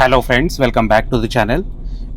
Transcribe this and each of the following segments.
Hello friends, welcome back to the channel.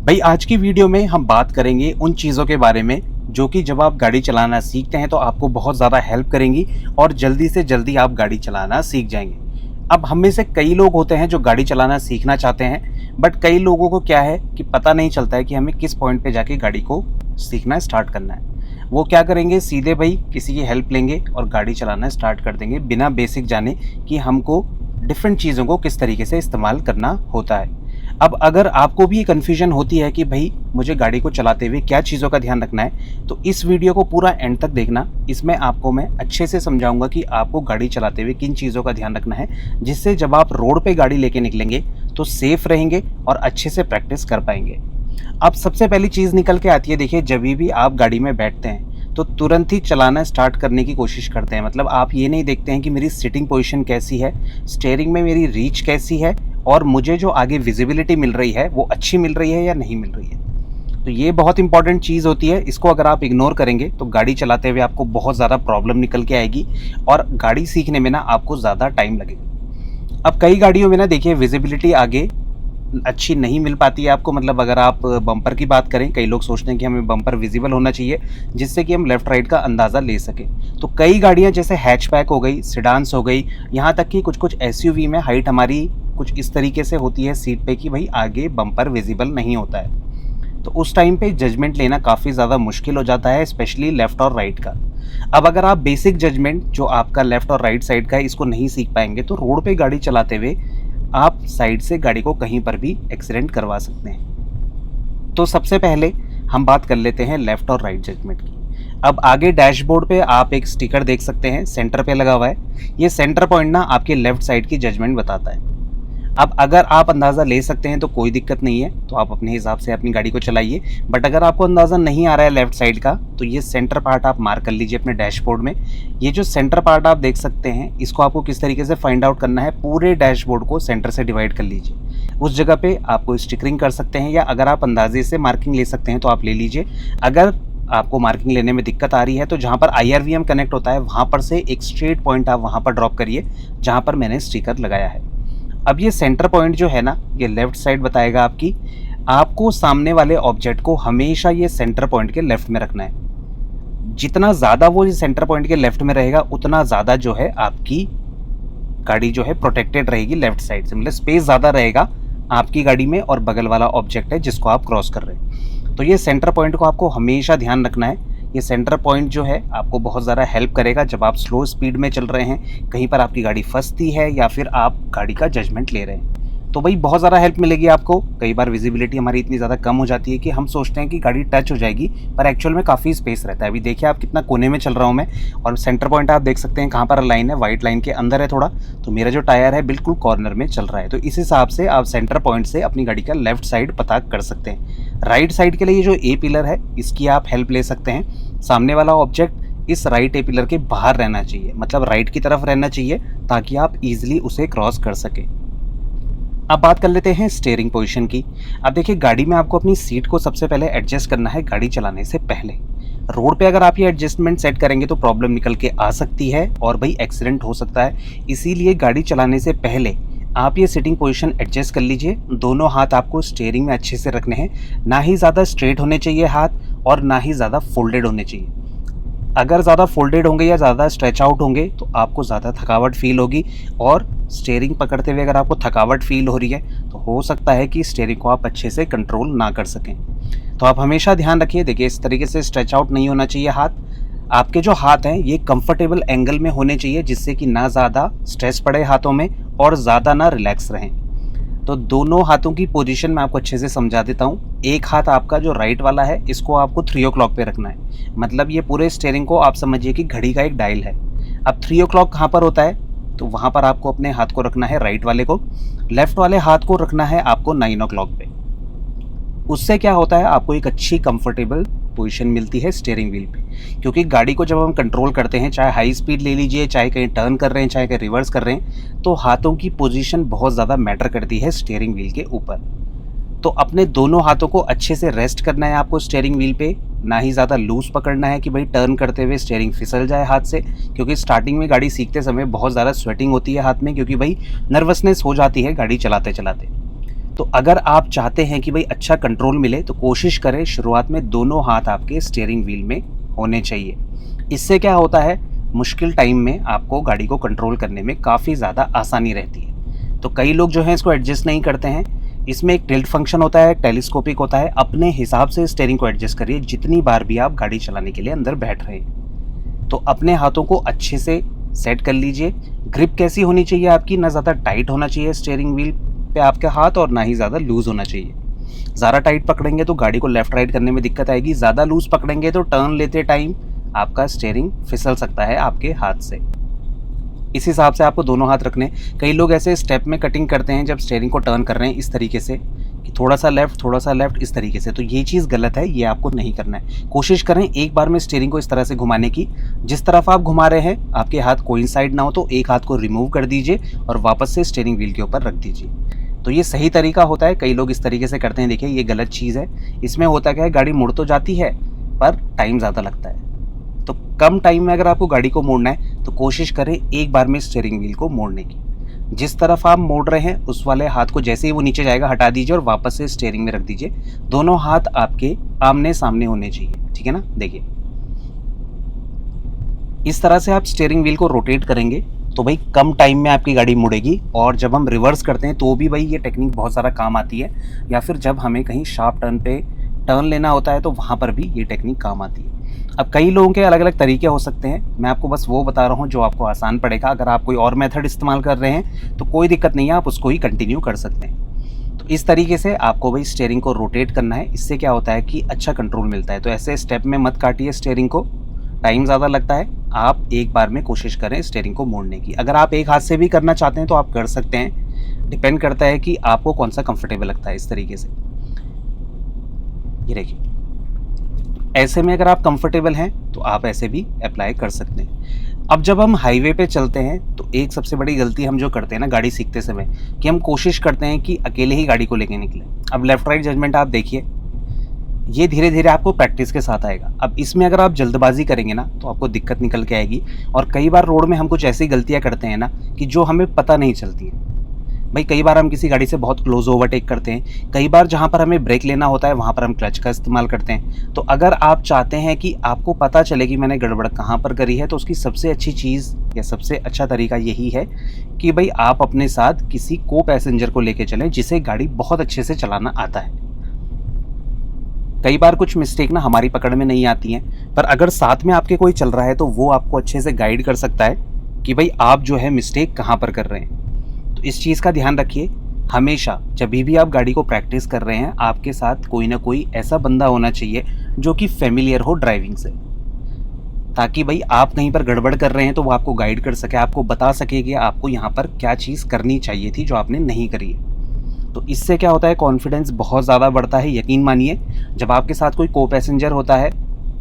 भाई आज की वीडियो में हम बात करेंगे उन चीज़ों के बारे में जो कि जब आप गाड़ी चलाना सीखते हैं तो आपको बहुत ज़्यादा हेल्प करेंगी और जल्दी से जल्दी आप गाड़ी चलाना सीख जाएंगे। अब हम में से कई लोग होते हैं जो गाड़ी चलाना सीखना चाहते हैं, बट कई लोगों को क्या है कि पता नहीं चलता है कि हमें किस पॉइंट पे जाके गाड़ी को सीखना स्टार्ट करना है। वो क्या करेंगे, सीधे भाई किसी की हेल्प लेंगे और गाड़ी चलाना स्टार्ट कर देंगे बिना बेसिक जाने कि हमको डिफरेंट चीज़ों को किस तरीके से इस्तेमाल करना होता है। अब अगर आपको भी ये कन्फ्यूजन होती है कि भाई मुझे गाड़ी को चलाते हुए क्या चीज़ों का ध्यान रखना है, तो इस वीडियो को पूरा एंड तक देखना। इसमें आपको मैं अच्छे से समझाऊंगा कि आपको गाड़ी चलाते हुए किन चीज़ों का ध्यान रखना है, जिससे जब आप रोड पे गाड़ी लेके निकलेंगे तो सेफ रहेंगे और अच्छे से प्रैक्टिस कर पाएंगे। अब सबसे पहली चीज़ निकल के आती है, देखिए जब भी आप गाड़ी में बैठते हैं तो तुरंत ही चलाना स्टार्ट करने की कोशिश करते हैं। मतलब आप ये नहीं देखते हैं कि मेरी सिटिंग पोजीशन कैसी है, स्टीयरिंग में मेरी रीच कैसी है और मुझे जो आगे विजिबिलिटी मिल रही है वो अच्छी मिल रही है या नहीं मिल रही है। तो ये बहुत इंपॉर्टेंट चीज़ होती है। इसको अगर आप इग्नोर करेंगे तो गाड़ी चलाते हुए आपको बहुत ज़्यादा प्रॉब्लम निकल के आएगी और गाड़ी सीखने में ना आपको ज़्यादा टाइम लगेगा। अब कई गाड़ियों में ना देखिए विजिबिलिटी आगे अच्छी नहीं मिल पाती है आपको। मतलब अगर आप बम्पर की बात करें, कई लोग सोचते हैं कि हमें बम्पर विजिबल होना चाहिए जिससे कि हम लेफ़्ट राइट का अंदाज़ा ले सकें। तो कई गाड़ियां जैसे हैचबैक हो गई, सिडान्स हो गई, यहाँ तक कि कुछ एसयूवी में हाइट हमारी कुछ इस तरीके से होती है सीट पे कि भाई आगे बम्पर विजिबल नहीं होता है। तो उस टाइम पे जजमेंट लेना काफ़ी ज़्यादा मुश्किल हो जाता है, स्पेशली लेफ़्ट और राइट का। अब अगर आप बेसिक जजमेंट जो आपका लेफ़्ट और राइट साइड का है इसको नहीं सीख पाएंगे तो रोड पे गाड़ी चलाते हुए आप साइड से गाड़ी को कहीं पर भी एक्सीडेंट करवा सकते हैं। तो सबसे पहले हम बात कर लेते हैं लेफ़्ट और राइट जजमेंट की। अब आगे डैशबोर्ड पे आप एक स्टिकर देख सकते हैं, सेंटर पे लगा हुआ है। ये सेंटर पॉइंट ना आपके लेफ़्ट साइड की जजमेंट बताता है। अब अगर आप अंदाज़ा ले सकते हैं तो कोई दिक्कत नहीं है, तो आप अपने हिसाब से अपनी गाड़ी को चलाइए। बट अगर आपको अंदाज़ा नहीं आ रहा है लेफ़्ट साइड का, तो ये सेंटर पार्ट आप मार्क कर लीजिए अपने डैशबोर्ड में। ये जो सेंटर पार्ट आप देख सकते हैं, इसको आपको किस तरीके से फाइंड आउट करना है, पूरे डैशबोर्ड को सेंटर से डिवाइड कर लीजिए। उस जगह पे आपको स्टिकरिंग कर सकते हैं, या अगर आप अंदाजे से मार्किंग ले सकते हैं तो आप ले लीजिए। अगर आपको मार्किंग लेने में दिक्कत आ रही है तो जहाँ पर IRVM कनेक्ट होता है वहाँ पर से एक स्ट्रेट पॉइंट आप वहाँ पर ड्रॉप करिए जहाँ पर मैंने स्टिकर लगाया है। अब ये सेंटर पॉइंट जो है ना, ये लेफ़्ट साइड बताएगा आपकी। आपको सामने वाले ऑब्जेक्ट को हमेशा ये सेंटर पॉइंट के लेफ़्ट में रखना है। जितना ज़्यादा वो सेंटर पॉइंट के लेफ़्ट में रहेगा उतना ज़्यादा जो है आपकी गाड़ी जो है प्रोटेक्टेड रहेगी लेफ़्ट साइड से। मतलब स्पेस ज़्यादा रहेगा आपकी गाड़ी में और बगल वाला ऑब्जेक्ट है जिसको आप क्रॉस कर रहे हैं। तो ये सेंटर पॉइंट को आपको हमेशा ध्यान रखना है। ये सेंटर पॉइंट जो है आपको बहुत ज़्यादा हेल्प करेगा जब आप स्लो स्पीड में चल रहे हैं, कहीं पर आपकी गाड़ी फंसती है या फिर आप गाड़ी का जजमेंट ले रहे हैं, तो भाई बहुत ज़्यादा हेल्प मिलेगी आपको। कई बार विजिबिलिटी हमारी इतनी ज़्यादा कम हो जाती है कि हम सोचते हैं कि गाड़ी टच हो जाएगी, पर एक्चुअल में काफ़ी स्पेस रहता है। अभी देखिए आप कितना कोने में चल रहा हूँ मैं, और सेंटर पॉइंट आप देख सकते हैं कहाँ पर लाइन है, वाइट लाइन के अंदर है थोड़ा। तो मेरा जो टायर है बिल्कुल कॉर्नर में चल रहा है। तो इस हिसाब से आप सेंटर पॉइंट से अपनी गाड़ी का लेफ्ट साइड पता कर सकते हैं। राइट साइड के लिए ये जो ए पिलर है इसकी आप हेल्प ले सकते हैं। सामने वाला ऑब्जेक्ट इस राइट ए पिलर के बाहर रहना चाहिए, मतलब राइट की तरफ रहना चाहिए, ताकि आप इजीली उसे क्रॉस कर सकें। अब बात कर लेते हैं स्टीयरिंग पोजीशन की। अब देखिए गाड़ी में आपको अपनी सीट को सबसे पहले एडजस्ट करना है गाड़ी चलाने से पहले। रोड पे अगर आप ये एडजस्टमेंट सेट करेंगे तो प्रॉब्लम निकल के आ सकती है और भाई एक्सीडेंट हो सकता है। इसीलिए गाड़ी चलाने से पहले आप ये सिटिंग पोजीशन एडजस्ट कर लीजिए। दोनों हाथ आपको स्टीयरिंग में अच्छे से रखने हैं, ना ही ज़्यादा स्ट्रेट होने चाहिए हाथ और ना ही ज़्यादा फोल्डेड होने चाहिए। अगर ज़्यादा फोल्डेड होंगे या ज़्यादा स्ट्रेच आउट होंगे तो आपको ज़्यादा थकावट फील होगी, और स्टीयरिंग पकड़ते हुए अगर आपको थकावट फील हो रही है तो हो सकता है कि स्टीयरिंग को आप अच्छे से कंट्रोल ना कर सकें। तो आप हमेशा ध्यान रखिए, देखिए इस तरीके से स्ट्रेच आउट नहीं होना चाहिए हाथ। आपके जो हाथ हैं ये कंफर्टेबल एंगल में होने चाहिए, जिससे कि ना ज़्यादा स्ट्रेस पड़े हाथों में और ज़्यादा ना रिलैक्स रहें। तो दोनों हाथों की पोजीशन मैं आपको अच्छे से समझा देता हूँ। एक हाथ आपका जो राइट वाला है इसको आपको 3 o'clock पे रखना है। मतलब ये पूरे स्टीयरिंग को आप समझिए कि घड़ी का एक डायल है। अब 3 o'clock कहाँ पर होता है, तो वहाँ पर आपको अपने हाथ को रखना है राइट वाले को, लेफ्ट वाले हाथ को रखना है आपको 9 o'clock पे। उससे क्या होता है, आपको एक अच्छी कंफर्टेबल पोजीशन मिलती है स्टीयरिंग व्हील पे। क्योंकि गाड़ी को जब हम कंट्रोल करते हैं, चाहे हाई स्पीड ले लीजिए, चाहे कहीं टर्न कर रहे हैं, चाहे कहीं रिवर्स कर रहे हैं, तो हाथों की पोजीशन बहुत ज़्यादा मैटर करती है स्टीयरिंग व्हील के ऊपर। तो अपने दोनों हाथों को अच्छे से रेस्ट करना है आपको स्टीयरिंग व्हील पे, ना ही ज़्यादा लूज पकड़ना है कि भाई टर्न करते हुए स्टीयरिंग फिसल जाए हाथ से। क्योंकि स्टार्टिंग में गाड़ी सीखते समय बहुत ज़्यादा स्वेटिंग होती है हाथ में, क्योंकि भाई नर्वसनेस हो जाती है गाड़ी चलाते चलाते। तो अगर आप चाहते हैं कि भाई अच्छा कंट्रोल मिले तो कोशिश करें शुरुआत में दोनों हाथ आपके स्टीयरिंग व्हील में होने चाहिए। इससे क्या होता है, मुश्किल टाइम में आपको गाड़ी को कंट्रोल करने में काफ़ी ज़्यादा आसानी रहती है। तो कई लोग जो हैं इसको एडजस्ट नहीं करते हैं। इसमें एक टिल्ट फंक्शन होता है, टेलीस्कोपिक होता है। अपने हिसाब से स्टीयरिंग को एडजस्ट करिए जितनी बार भी आप गाड़ी चलाने के लिए अंदर बैठ रहे हैं। तो अपने हाथों को अच्छे से सेट कर लीजिए। ग्रिप कैसी होनी चाहिए आपकी, ना ज़्यादा टाइट होना चाहिए स्टीयरिंग व्हील पे आपके हाथ और ना ही ज़्यादा लूज़ होना चाहिए। ज़्यादा टाइट पकड़ेंगे तो गाड़ी को लेफ़्ट राइट करने में दिक्कत आएगी, ज़्यादा लूज़ पकड़ेंगे तो टर्न लेते टाइम आपका स्टीयरिंग फिसल सकता है आपके हाथ से। इस हिसाब से आपको दोनों हाथ रखने। कई लोग ऐसे स्टेप में कटिंग करते हैं जब स्टीयरिंग को टर्न कर रहे हैं इस तरीके से कि थोड़ा सा लेफ़्ट इस तरीके से, तो ये चीज़ गलत है, ये आपको नहीं करना है। कोशिश करें एक बार में स्टीयरिंग को इस तरह से घुमाने की, जिस तरफ आप घुमा रहे हैं आपके हाथ कोइंसाइड ना हो, तो एक हाथ को रिमूव कर दीजिए और वापस से स्टीयरिंग व्हील के ऊपर रख दीजिए। तो ये सही तरीका होता है। कई लोग इस तरीके से करते हैं, देखिए ये गलत चीज़ है। इसमें होता क्या है, गाड़ी मुड़ तो जाती है पर टाइम ज़्यादा लगता है। तो कम टाइम में अगर आपको गाड़ी को मोड़ना है तो कोशिश करें एक बार में स्टीयरिंग व्हील को मोड़ने की। जिस तरफ आप मोड़ रहे हैं उस वाले हाथ को जैसे ही वो नीचे जाएगा हटा दीजिए और वापस से स्टीयरिंग में रख दीजिए। दोनों हाथ आपके आमने सामने होने चाहिए, ठीक है ना। देखिए इस तरह से आप स्टीयरिंग व्हील को रोटेट करेंगे तो भाई कम टाइम में आपकी गाड़ी मुड़ेगी। और जब हम रिवर्स करते हैं तो भी भाई ये टेक्निक बहुत सारा काम आती है, या फिर जब हमें कहीं शार्प टर्न पे टर्न लेना होता है तो वहाँ पर भी ये टेक्निक काम आती है। अब कई लोगों के अलग अलग तरीके हो सकते हैं, मैं आपको बस वो बता रहा हूँ जो आपको आसान पड़ेगा। अगर आप कोई और मेथड इस्तेमाल कर रहे हैं तो कोई दिक्कत नहीं है, आप उसको ही कंटिन्यू कर सकते हैं। तो इस तरीके से आपको भाई स्टीयरिंग को रोटेट करना है। इससे क्या होता है कि अच्छा कंट्रोल मिलता है। तो ऐसे स्टेप में मत काटिए स्टीयरिंग को, टाइम ज़्यादा लगता है। आप एक बार में कोशिश करें स्टीयरिंग को मोड़ने की। अगर आप एक हाथ से भी करना चाहते हैं तो आप कर सकते हैं, डिपेंड करता है कि आपको कौन सा कंफर्टेबल लगता है। इस तरीके से ये देखिए, ऐसे में अगर आप कंफर्टेबल हैं तो आप ऐसे भी अप्लाई कर सकते हैं। अब जब हम हाईवे पे चलते हैं तो एक सबसे बड़ी गलती हम जो करते हैं ना गाड़ी सीखते समय, कि हम कोशिश करते हैं कि अकेले ही गाड़ी को लेके निकले। अब लेफ्ट राइट जजमेंट आप देखिए, ये धीरे धीरे आपको प्रैक्टिस के साथ आएगा। अब इसमें अगर आप जल्दबाजी करेंगे ना तो आपको दिक्कत निकल के आएगी। और कई बार रोड में हम कुछ ऐसी गलतियां करते हैं ना कि जो हमें पता नहीं चलती हैं। भाई कई बार हम किसी गाड़ी से बहुत क्लोज ओवरटेक करते हैं, कई बार जहाँ पर हमें ब्रेक लेना होता है वहाँ पर हम क्लच का इस्तेमाल करते हैं। तो अगर आप चाहते हैं कि आपको पता चले कि मैंने गड़बड़ कहाँ पर करी है, तो उसकी सबसे अच्छी चीज़ या सबसे अच्छा तरीका यही है कि भाई आप अपने साथ किसी को पैसेंजर को लेके चलें जिसे गाड़ी बहुत अच्छे से चलाना आता है। कई बार कुछ मिस्टेक ना हमारी पकड़ में नहीं आती हैं, पर अगर साथ में आपके कोई चल रहा है तो वो आपको अच्छे से गाइड कर सकता है कि भाई आप जो है मिस्टेक कहाँ पर कर रहे हैं। तो इस चीज़ का ध्यान रखिए, हमेशा जब भी आप गाड़ी को प्रैक्टिस कर रहे हैं आपके साथ कोई ना कोई ऐसा बंदा होना चाहिए जो कि फेमिलियर हो ड्राइविंग से, ताकि भाई आप कहीं पर गड़बड़ कर रहे हैं तो वो आपको गाइड कर सके, आपको बता सके कि आपको यहाँ पर क्या चीज़ करनी चाहिए थी जो आपने नहीं करी है। तो इससे क्या होता है, कॉन्फिडेंस बहुत ज़्यादा बढ़ता है। यकीन मानिए जब आपके साथ कोई को पैसेंजर होता है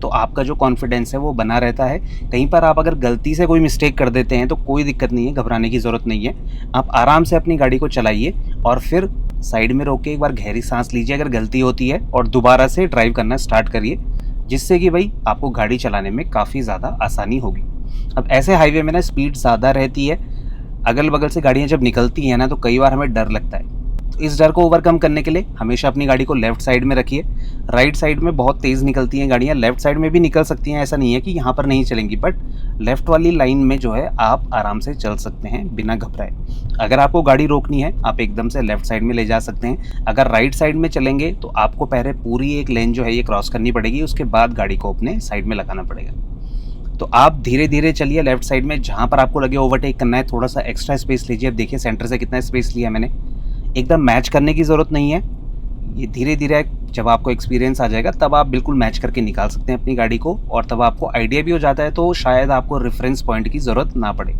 तो आपका जो कॉन्फिडेंस है वो बना रहता है। कहीं पर आप अगर गलती से कोई मिस्टेक कर देते हैं तो कोई दिक्कत नहीं है, घबराने की ज़रूरत नहीं है। आप आराम से अपनी गाड़ी को चलाइए और फिर साइड में रोक के एक बार गहरी सांस लीजिए अगर गलती होती है, और दोबारा से ड्राइव करना स्टार्ट करिए, जिससे कि भाई आपको गाड़ी चलाने में काफ़ी ज़्यादा आसानी होगी। अब ऐसे हाईवे में ना स्पीड ज़्यादा रहती है, अगल बगल से गाड़ियाँ जब निकलती हैं ना तो कई बार हमें डर लगता है। तो इस डर को ओवरकम करने के लिए हमेशा अपनी गाड़ी को लेफ्ट साइड में रखिए। राइट साइड में बहुत तेज़ निकलती हैं गाड़ियाँ, लेफ्ट साइड में भी निकल सकती हैं, ऐसा नहीं है कि यहाँ पर नहीं चलेंगी, बट लेफ्ट वाली लाइन में जो है आप आराम से चल सकते हैं बिना घबराए। अगर आपको गाड़ी रोकनी है आप एकदम से लेफ्ट साइड में ले जा सकते हैं। अगर राइट साइड में चलेंगे तो आपको पहले पूरी एक लेन जो है ये क्रॉस करनी पड़ेगी, उसके बाद गाड़ी को अपने साइड में लगाना पड़ेगा। तो आप धीरे धीरे चलिए लेफ्ट साइड में, जहाँ पर आपको लगे ओवरटेक करना है थोड़ा सा एक्स्ट्रा स्पेस लीजिए। अब देखिए सेंटर से कितना स्पेस लिया मैंने, एकदम मैच करने की ज़रूरत नहीं है। ये धीरे धीरे जब आपको एक्सपीरियंस आ जाएगा तब आप बिल्कुल मैच करके निकाल सकते हैं अपनी गाड़ी को, और तब आपको आइडिया भी हो जाता है तो शायद आपको रेफरेंस पॉइंट की ज़रूरत ना पड़े।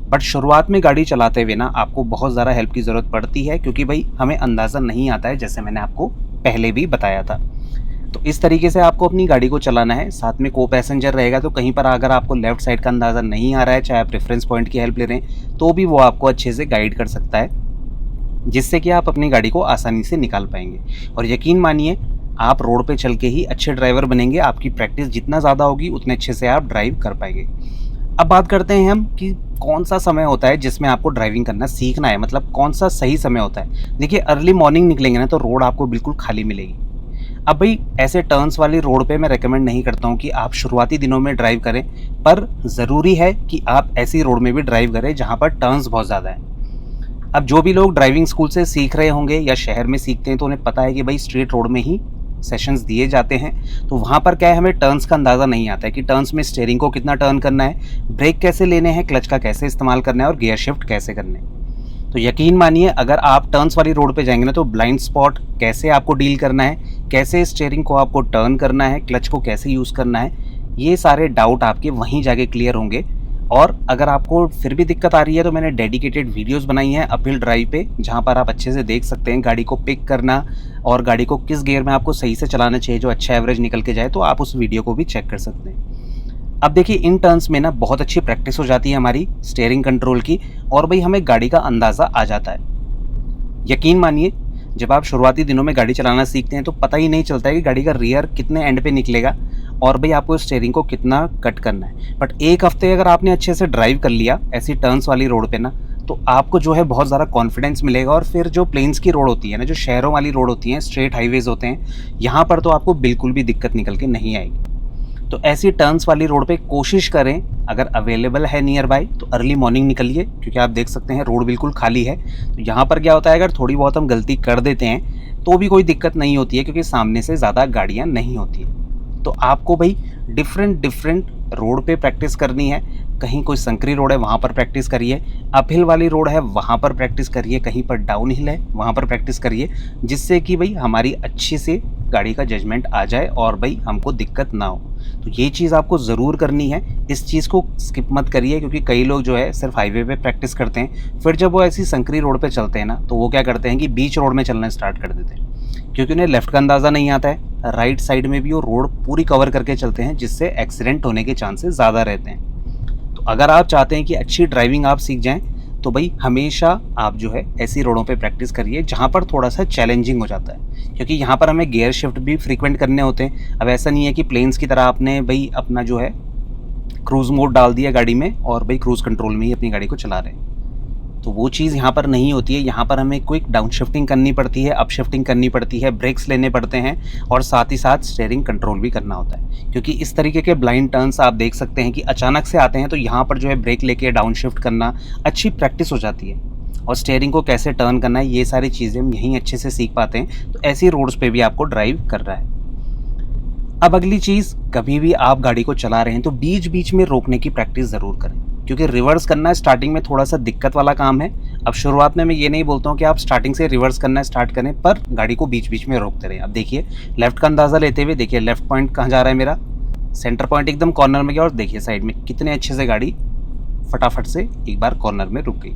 बट शुरुआत में गाड़ी चलाते हुए ना आपको बहुत ज़्यादा हेल्प की ज़रूरत पड़ती है, क्योंकि भाई हमें अंदाज़ा नहीं आता है, जैसे मैंने आपको पहले भी बताया था। तो इस तरीके से आपको अपनी गाड़ी को चलाना है। साथ में को पैसेंजर रहेगा तो कहीं पर अगर आपको लेफ्ट साइड का अंदाज़ा नहीं आ रहा है, चाहे आप रेफरेंस पॉइंट की हेल्प ले रहे हैं, तो भी वो आपको अच्छे से गाइड कर सकता है, जिससे कि आप अपनी गाड़ी को आसानी से निकाल पाएंगे। और यकीन मानिए आप रोड पे चल के ही अच्छे ड्राइवर बनेंगे। आपकी प्रैक्टिस जितना ज़्यादा होगी उतने अच्छे से आप ड्राइव कर पाएंगे। अब बात करते हैं हम कि कौन सा समय होता है जिसमें आपको ड्राइविंग करना सीखना है, मतलब कौन सा सही समय होता है। देखिए अर्ली मॉर्निंग निकलेंगे ना तो रोड आपको बिल्कुल खाली मिलेगी। अब भाई ऐसे टर्न्स वाली रोड पे मैं रेकमेंड नहीं करता हूँ कि आप शुरुआती दिनों में ड्राइव करें, पर ज़रूरी है कि आप ऐसी रोड में भी ड्राइव करें जहाँ पर टर्न्स बहुत ज़्यादा हैं। अब जो भी लोग ड्राइविंग स्कूल से सीख रहे होंगे या शहर में सीखते हैं तो उन्हें पता है कि भाई स्ट्रेट रोड में ही सेशंस दिए जाते हैं, तो वहाँ पर क्या है, हमें टर्न्स का अंदाज़ा नहीं आता है कि टर्न्स में स्टीयरिंग को कितना टर्न करना है, ब्रेक कैसे लेने हैं, क्लच का कैसे इस्तेमाल करना है और गियर शिफ्ट कैसे करने हैं। तो यकीन मानिए अगर आप टर्न्स वाली रोड पे जाएंगे ना तो ब्लाइंड स्पॉट कैसे आपको डील करना है, कैसे स्टीयरिंग को आपको टर्न करना है, क्लच को कैसे यूज़ करना है, ये सारे डाउट आपके वहीं जाके क्लियर होंगे। और अगर आपको फिर भी दिक्कत आ रही है तो मैंने डेडिकेटेड वीडियोस बनाई हैं अपहिल ड्राइव पे, जहाँ पर आप अच्छे से देख सकते हैं गाड़ी को पिक करना और गाड़ी को किस गियर में आपको सही से चलाना चाहिए जो अच्छा एवरेज निकल के जाए, तो आप उस वीडियो को भी चेक कर सकते हैं। अब देखिए इन टर्न्स में ना बहुत अच्छी प्रैक्टिस हो जाती है हमारी स्टीयरिंग कंट्रोल की, और भाई हमें गाड़ी का अंदाज़ा आ जाता है। यकीन मानिए जब आप शुरुआती दिनों में गाड़ी चलाना सीखते हैं तो पता ही नहीं चलता है कि गाड़ी का रियर कितने एंड पे निकलेगा और भाई आपको स्टीयरिंग को कितना कट करना है। बट एक हफ्ते अगर आपने अच्छे से ड्राइव कर लिया ऐसी टर्न्स वाली रोड पे ना, तो आपको जो है बहुत ज़्यादा कॉन्फिडेंस मिलेगा। और फिर जो प्लेन्स की रोड होती है ना, जो शहरों वाली रोड होती हैं, स्ट्रेट हाईवेज होते हैं, यहाँ पर तो आपको बिल्कुल भी दिक्कत निकल के नहीं आएगी। तो ऐसी टर्न्स वाली रोड पे कोशिश करें, अगर अवेलेबल है नियर बाय तो अर्ली मॉर्निंग निकलिए, क्योंकि आप देख सकते हैं रोड बिल्कुल खाली है। तो यहाँ पर क्या होता है, अगर थोड़ी बहुत हम गलती कर देते हैं तो भी कोई दिक्कत नहीं होती है, क्योंकि सामने से ज़्यादा गाड़ियाँ नहीं होती है। तो आपको भाई डिफरेंट रोड पे प्रैक्टिस करनी है। कहीं कोई संकरी रोड है वहाँ पर प्रैक्टिस करिए, अपहिल वाली रोड है वहाँ पर प्रैक्टिस करिए, कहीं पर डाउन हिल है वहाँ पर प्रैक्टिस करिए, जिससे कि भाई हमारी अच्छी से गाड़ी का जजमेंट आ जाए और भाई हमको दिक्कत ना हो। तो ये चीज़ आपको ज़रूर करनी है, इस चीज़ को स्किप मत करिए, क्योंकि कई लोग जो है सिर्फ हाईवे पे प्रैक्टिस करते हैं, फिर जब वो ऐसी संकरी रोड पे चलते हैं ना तो वो क्या करते हैं कि बीच रोड में चलना स्टार्ट कर देते हैं, क्योंकि उन्हें लेफ़्ट का अंदाज़ा नहीं आता है, राइट साइड में भी वो रोड पूरी कवर करके चलते हैं, जिससे एक्सीडेंट होने के चांसेस ज़्यादा रहते हैं। तो अगर आप चाहते हैं कि अच्छी ड्राइविंग आप सीख जाएं तो भाई हमेशा आप जो है ऐसी रोडों पे प्रैक्टिस करिए जहाँ पर थोड़ा सा चैलेंजिंग हो जाता है, क्योंकि यहाँ पर हमें गियर शिफ्ट भी फ्रीक्वेंट करने होते हैं। अब ऐसा नहीं है कि प्लेन्स की तरह आपने भाई अपना जो है क्रूज़ मोड डाल दिया गाड़ी में और भाई क्रूज़ कंट्रोल में ही अपनी गाड़ी को चला रहे हैं, तो वो चीज़ यहाँ पर नहीं होती है। यहाँ पर हमें क्विक डाउन शिफ्टिंग करनी पड़ती है, अप शिफ्टिंग करनी पड़ती है, ब्रेक्स लेने पड़ते हैं और साथ ही साथ स्टीयरिंग कंट्रोल भी करना होता है, क्योंकि इस तरीके के ब्लाइंड टर्न्स आप देख सकते हैं कि अचानक से आते हैं, तो यहाँ पर जो है ब्रेक लेके डाउन शिफ्ट करना अच्छी प्रैक्टिस हो जाती है, और स्टीयरिंग को कैसे टर्न करना है ये सारी चीज़ें हम यहीं अच्छे से सीख पाते हैं। तो ऐसी रोड्स पर भी आपको ड्राइव कर रहा है। अब अगली चीज़, कभी भी आप गाड़ी को चला रहे हैं तो बीच बीच में रोकने की प्रैक्टिस ज़रूर करें, क्योंकि रिवर्स करना स्टार्टिंग में थोड़ा सा दिक्कत वाला काम है। अब शुरुआत में मैं ये नहीं बोलता हूँ कि आप स्टार्टिंग से रिवर्स करना स्टार्ट करें, पर गाड़ी को बीच बीच में रोकते रहें। अब देखिए लेफ्ट का अंदाज़ा लेते हुए, देखिए लेफ्ट पॉइंट कहाँ जा रहा है मेरा, सेंटर पॉइंट एकदम कॉर्नर में गया, और देखिए साइड में कितने अच्छे से गाड़ी फटाफट से एक बार कॉर्नर में रुक गई।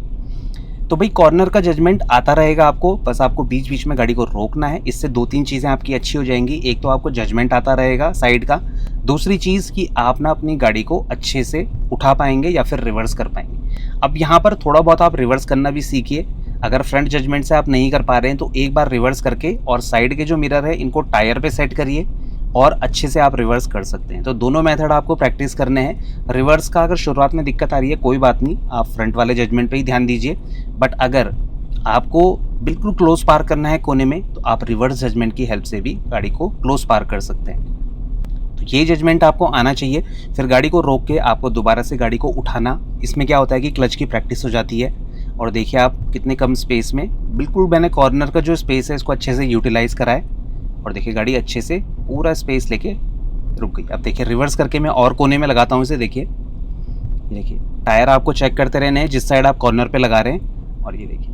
तो भाई कॉर्नर का जजमेंट आता रहेगा आपको, बस आपको बीच बीच में गाड़ी को रोकना है। इससे 2-3 चीज़ें आपकी अच्छी हो जाएंगी। एक तो आपको जजमेंट आता रहेगा साइड का, दूसरी चीज़ कि आप ना अपनी गाड़ी को अच्छे से उठा पाएंगे या फिर रिवर्स कर पाएंगे। अब यहाँ पर थोड़ा बहुत आप रिवर्स करना भी सीखिए। अगर फ्रंट जजमेंट से आप नहीं कर पा रहे हैं तो एक बार रिवर्स करके और साइड के जो मिरर है इनको टायर पे सेट करिए और अच्छे से आप रिवर्स कर सकते हैं। तो दोनों मेथड आपको प्रैक्टिस करने हैं। रिवर्स का अगर शुरुआत में दिक्कत आ रही है कोई बात नहीं, आप फ्रंट वाले जजमेंट पे ही ध्यान दीजिए, बट अगर आपको बिल्कुल क्लोज पार्क करना है कोने में तो आप रिवर्स जजमेंट की हेल्प से भी गाड़ी को क्लोज पार्क कर सकते हैं। तो ये जजमेंट आपको आना चाहिए। फिर गाड़ी को रोक के आपको दोबारा से गाड़ी को उठाना, इसमें क्या होता है कि क्लच की प्रैक्टिस हो जाती है। और देखिए आप कितने कम स्पेस में, बिल्कुल मैंने कॉर्नर का जो स्पेस है इसको अच्छे से यूटिलाइज़ करा है, और देखिए गाड़ी अच्छे से पूरा स्पेस लेके रुक गई। अब देखिए रिवर्स करके मैं और कोने में लगाता हूँ इसे, देखिए टायर आपको चेक करते रहने हैं जिस साइड आप कॉर्नर पे लगा रहे हैं, और ये देखिए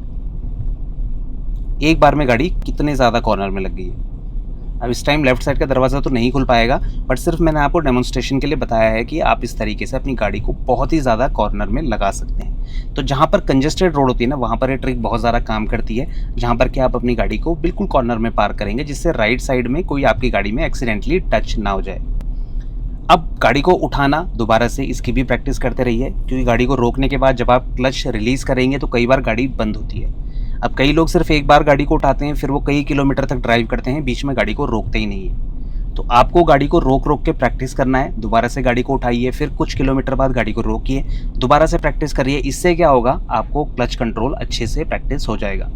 एक बार में गाड़ी कितने ज़्यादा कॉर्नर में लग गई है। अब इस टाइम लेफ्ट साइड का दरवाज़ा तो नहीं खुल पाएगा, बट सिर्फ मैंने आपको डेमोन्स्ट्रेशन के लिए बताया है कि आप इस तरीके से अपनी गाड़ी को बहुत ही ज़्यादा कॉर्नर में लगा सकते हैं। तो जहाँ पर कंजेस्टेड रोड होती है ना वहाँ पर ये ट्रिक बहुत ज़्यादा काम करती है, जहाँ पर कि आप अपनी गाड़ी को बिल्कुल कॉर्नर में पार्क करेंगे जिससे राइट साइड में कोई आपकी गाड़ी में एक्सीडेंटली टच ना हो जाए। अब गाड़ी को उठाना दोबारा से, इसकी भी प्रैक्टिस करते रहिए, क्योंकि गाड़ी को रोकने के बाद जब आप क्लच रिलीज़ करेंगे तो कई बार गाड़ी बंद होती है। अब कई लोग सिर्फ एक बार गाड़ी को उठाते हैं फिर वो कई किलोमीटर तक ड्राइव करते हैं, बीच में गाड़ी को रोकते ही नहीं है। तो आपको गाड़ी को रोक रोक के प्रैक्टिस करना है। दोबारा से गाड़ी को उठाइए, फिर कुछ किलोमीटर बाद गाड़ी को रोकिए, दोबारा से प्रैक्टिस करिए। इससे क्या होगा, आपको क्लच कंट्रोल अच्छे से प्रैक्टिस हो जाएगा,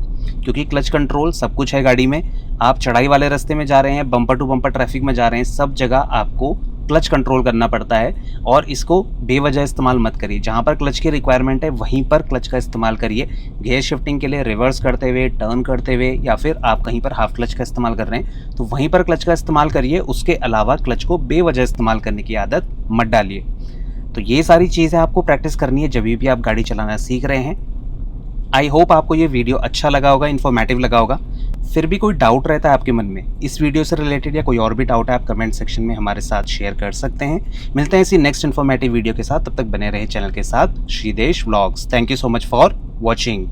क्योंकि क्लच कंट्रोल सब कुछ है गाड़ी में। आप चढ़ाई वाले रास्ते में जा रहे हैं, बम्पर टू बम्पर ट्रैफिक में जा रहे हैं, सब जगह आपको क्लच कंट्रोल करना पड़ता है। और इसको बेवजह इस्तेमाल मत करिए। जहाँ पर क्लच की रिक्वायरमेंट है वहीं पर क्लच का इस्तेमाल करिए। गियर शिफ्टिंग के लिए रिवर्स करते हुए, टर्न करते हुए, या फिर आप कहीं पर हाफ क्लच का इस्तेमाल कर रहे हैं तो वहीं पर क्लच का इस्तेमाल करिए। उसके अलावा क्लच को बेवजह इस्तेमाल करने की आदत मत डालिए। तो ये सारी चीज़ें आपको प्रैक्टिस करनी है जब भी आप गाड़ी चलाना सीख रहे हैं। आई होप आपको ये वीडियो अच्छा लगा होगा, इन्फॉर्मेटिव लगा होगा। फिर भी कोई डाउट रहता है आपके मन में इस वीडियो से रिलेटेड, या कोई और भी डाउट है, आप कमेंट सेक्शन में हमारे साथ शेयर कर सकते हैं। मिलते हैं इसी नेक्स्ट इन्फॉर्मेटिव वीडियो के साथ, तब तक बने रहे चैनल के साथ, Shridesh vlogs. Thank you so much for watching.